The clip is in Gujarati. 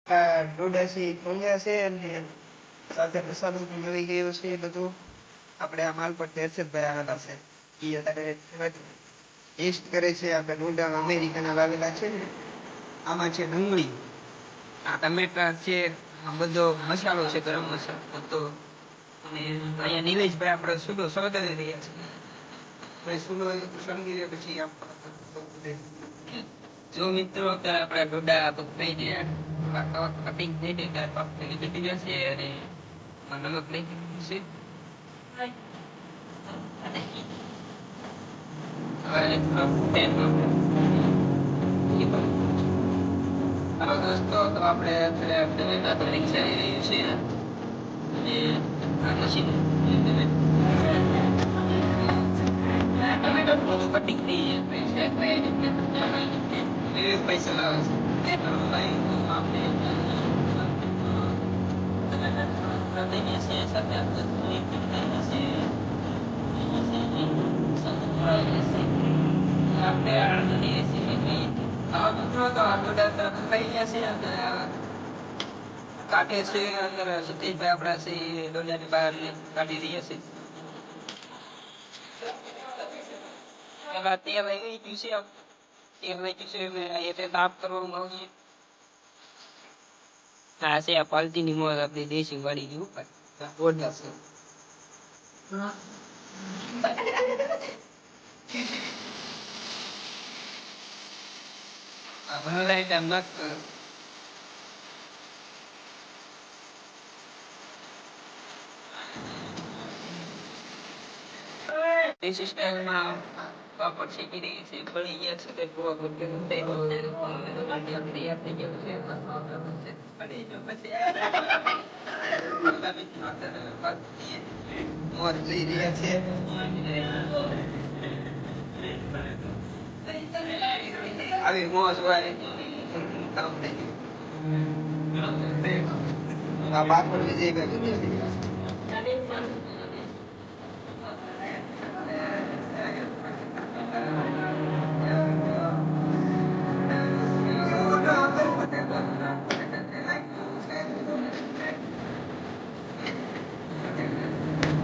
ડોડાસી ભૂંગ્યા છે અને સાથે પ્રસાદ મળી ગયો છે એ બધું. આપણે આ માલ પર હર્ષદભાઈ આવેલા છે એ અત્યારે ટેસ્ટ કરે છે. આપણે ડોડા અમેરિકાના લાવેલા છે ને આમાં છે ડુંગળી, આ ટમેટા છે, આ બધો મસાલો છે ગરમ મસાલો બધો. અને અહીંયા નિલેશભાઈ આપણે સુડો સળગાવી રહ્યા છે. સુડો સળગી રહ્યા પછી જો મિત્રો અત્યારે આપણે ડોડા પકવાઈને કટિંગ થઈ જાય લીધી જશે અને નમક લઈ જશે. હવે દોસ્તો તો આપણે પરીક્ષા આવી રહી છે અને આ મશીન કટિંગ થઈ જાય પૈસા લાવે છે. કાઢે છે અંદર સતીશભાઈ આપણા છે ડોડાની બહાર કાઢી રહ્યા છે. તેલ આવી ગયું છે એટલે તાપ કરવામાં આવશે. હા છે આ પાલતીની મોર આપણી દેશી વાળી ગયું ઉપર ડોડા છે. ભલાઈ એમ નાખતો દેશી સ્ટાઈલમાં પાપડ શેકી રહી છે. બળી ગયા છે તે ગોળ ગોળ તૈયાર થઈ ગયું છે. મોજ લઈ રહ્યા છે. આવી મોજ હોય કામ થઈ ગયું. આ પાપડ વિજયભાઈ